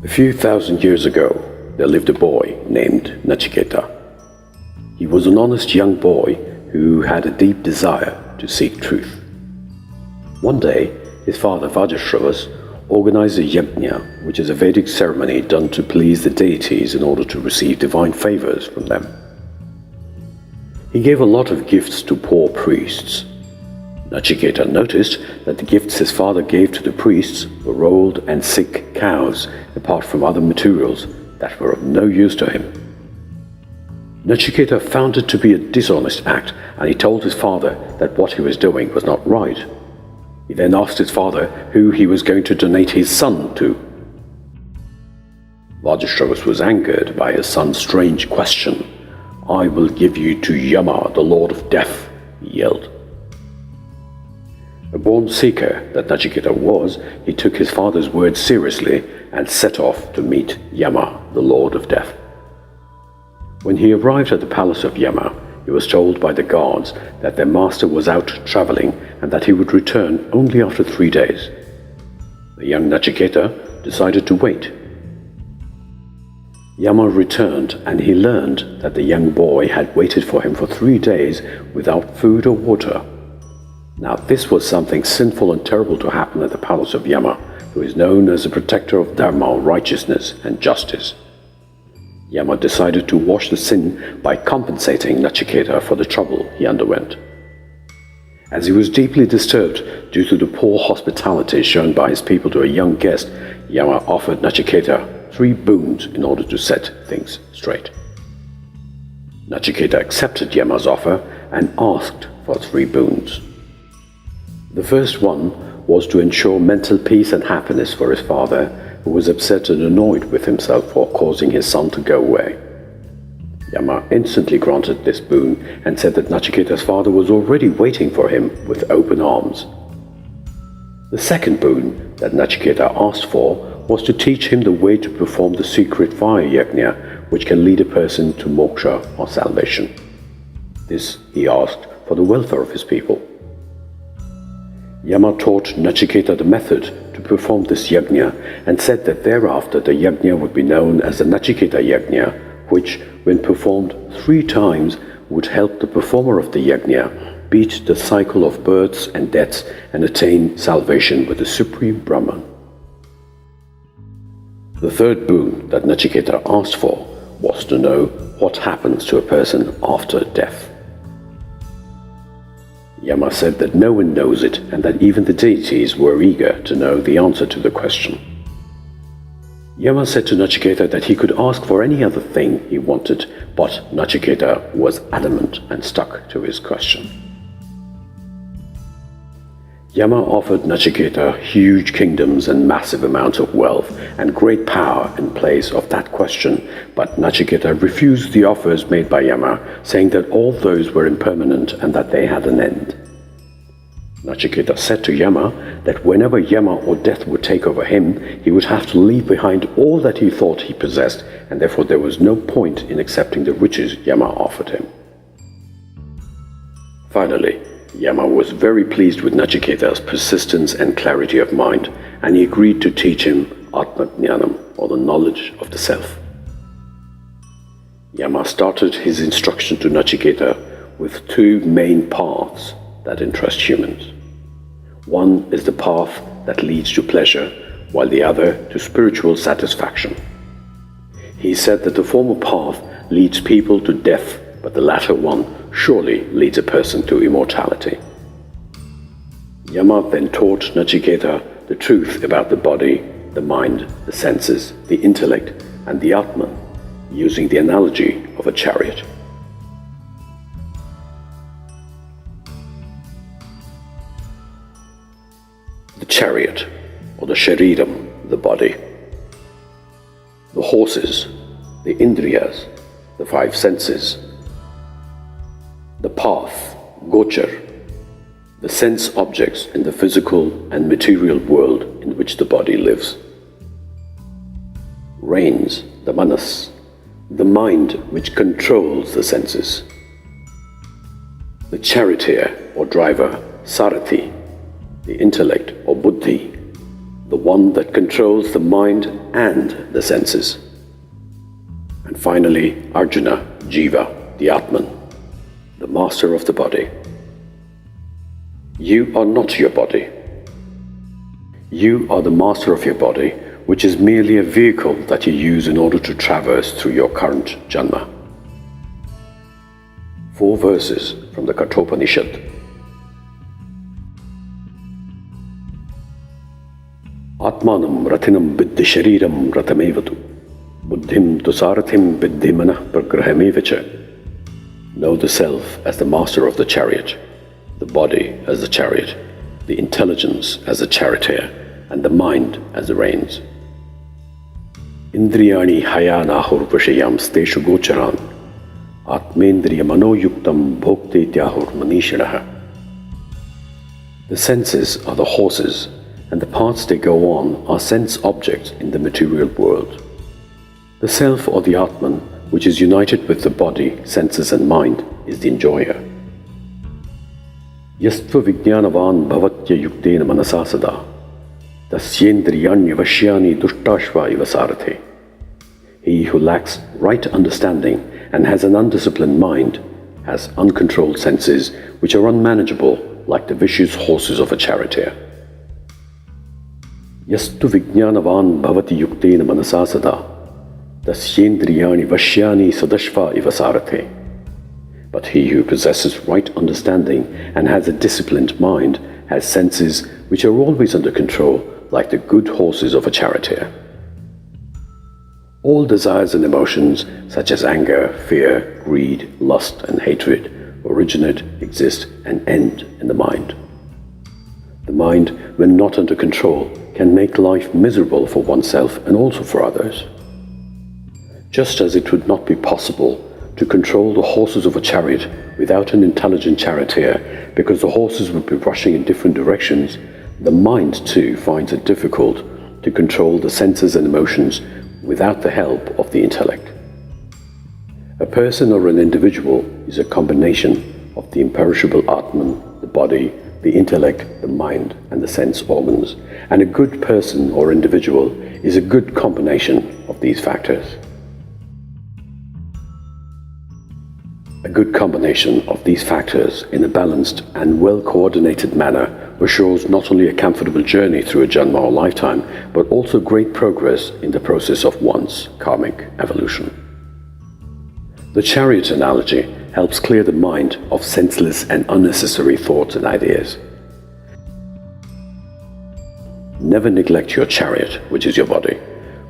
A few thousand years ago, there lived a boy named Nachiketa. He was an honest young boy who had a deep desire to seek truth. One day, his father Vajrashravas organized a yajna, which is a Vedic ceremony done to please the deities in order to receive divine favors from them. He gave a lot of gifts to poor priests. Nachiketa noticed that the gifts his father gave to the priests were old and sick cows, apart from other materials that were of no use to him. Nachiketa found it to be a dishonest act, and he told his father that what he was doing was not right. He then asked his father who he was going to donate his son to. Vajrashravas was angered by his son's strange question. "I will give you to Yama, the Lord of Death," he yelled. A born seeker that Nachiketa was, he took his father's words seriously and set off to meet Yama, the Lord of Death. When he arrived at the palace of Yama, he was told by the guards that their master was out traveling and that he would return only after 3 days. The young Nachiketa decided to wait. Yama returned, and he learned that the young boy had waited for him for 3 days without food or water. Now this was something sinful and terrible to happen at the palace of Yama, who is known as the protector of dharma, righteousness and justice. Yama decided to wash the sin by compensating Nachiketa for the trouble he underwent. As he was deeply disturbed due to the poor hospitality shown by his people to a young guest, Yama offered Nachiketa 3 boons in order to set things straight. Nachiketa accepted Yama's offer and asked for 3 boons. The first one was to ensure mental peace and happiness for his father, who was upset and annoyed with himself for causing his son to go away. Yama instantly granted this boon and said that Nachiketa's father was already waiting for him with open arms. The second boon that Nachiketa asked for was to teach him the way to perform the secret fire yajna, which can lead a person to moksha or salvation. This he asked for the welfare of his people. Yama taught Nachiketa the method to perform this yajna and said that thereafter the yajna would be known as the Nachiketa yajna, which, when performed 3 times, would help the performer of the yajna beat the cycle of births and deaths and attain salvation with the Supreme Brahman. The third boon that Nachiketa asked for was to know what happens to a person after death. Yama said that no one knows it and that even the deities were eager to know the answer to the question. Yama said to Nachiketa that he could ask for any other thing he wanted, but Nachiketa was adamant and stuck to his question. Yama offered Nachiketa huge kingdoms and massive amounts of wealth and great power in place of that question, but Nachiketa refused the offers made by Yama, saying that all those were impermanent and that they had an end. Nachiketa said to Yama that whenever Yama or death would take over him, he would have to leave behind all that he thought he possessed, and therefore there was no point in accepting the riches Yama offered him. Finally, Yama was very pleased with Nachiketa's persistence and clarity of mind, and he agreed to teach him Atmajnyanam, or the knowledge of the self. Yama started his instruction to Nachiketa with 2 main paths that interest humans. One is the path that leads to pleasure, while the other to spiritual satisfaction. He said that the former path leads people to death, but the latter one surely leads a person to immortality. Yama then taught Nachiketa the truth about the body, the mind, the senses, the intellect, and the Atman, using the analogy of a chariot. The chariot, or the shariram, the body. The horses, the indriyas, the 5 senses. The path, gochar, the sense objects in the physical and material world in which the body lives. Reins, the manas, the mind which controls the senses. The charioteer or driver, sarathi, the intellect or buddhi. the one that controls the mind and the senses. And finally, Arjuna, Jiva, the Atman, the master of the body. You are not your body. You are the master of your body, which is merely a vehicle that you use in order to traverse through your current janma. 4 verses from the Kathopanishad. Atmanam rathinam viddhi shariram ratamevatu, buddhim tu sarathim viddhi manah pragrahamevacha. Know the self as the master of the chariot, the body as the chariot, the intelligence as the charioteer, and the mind as the reins. Indriyani hayanahur vishayam steshu gocharan, atmendriya manoyuktam bhokte tyahur manishanaha. The senses are the horses, and the paths they go on are sense objects in the material world. The self or the Atman, which is united with the body, senses and mind, is the enjoyer. Yastva vijnanavan bhavatya yuktena manasasada, tasyendriyanya vashyani dushtashva ivasarathe. He who lacks right understanding and has an undisciplined mind has uncontrolled senses which are unmanageable like the vicious horses of a charioteer. Yastu vijnanavan bhavati yuktena manasasada, tasyendriyani vashyani sadashva ivasarathe. But he who possesses right understanding and has a disciplined mind has senses which are always under control like the good horses of a charioteer. All desires and emotions such as anger, fear, greed, lust and hatred originate, exist and end in the mind. The mind, when not under control, can make life miserable for oneself and also for others. Just as it would not be possible to control the horses of a chariot without an intelligent charioteer because the horses would be rushing in different directions, the mind too finds it difficult to control the senses and emotions without the help of the intellect. A person or an individual is a combination of the imperishable Atman, the body, the intellect, the mind and the sense organs, and a good person or individual is a good combination of these factors. A good combination of these factors in a balanced and well-coordinated manner assures not only a comfortable journey through a janma or lifetime, but also great progress in the process of one's karmic evolution. The chariot analogy helps clear the mind of senseless and unnecessary thoughts and ideas. Never neglect your chariot, which is your body.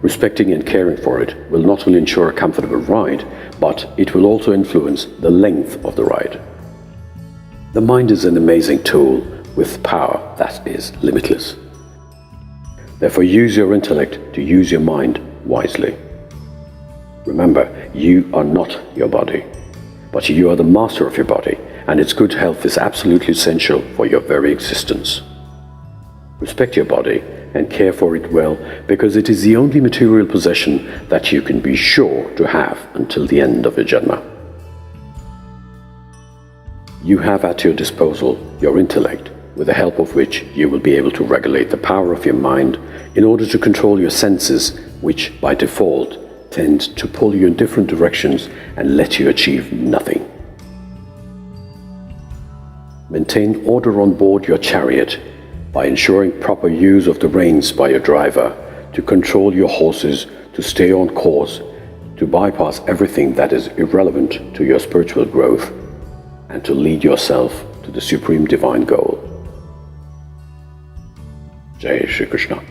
Respecting and caring for it will not only ensure a comfortable ride, but it will also influence the length of the ride. The mind is an amazing tool with power that is limitless. Therefore, use your intellect to use your mind wisely. Remember, you are not your body, but you are the master of your body, and its good health is absolutely essential for your very existence. Respect your body and care for it well, because it is the only material possession that you can be sure to have until the end of your janma. You have at your disposal your intellect, with the help of which you will be able to regulate the power of your mind in order to control your senses, which by default tend to pull you in different directions and let you achieve nothing. Maintain order on board your chariot by ensuring proper use of the reins by your driver, to control your horses, to stay on course, to bypass everything that is irrelevant to your spiritual growth, and to lead yourself to the supreme divine goal. Jai Shri Krishna.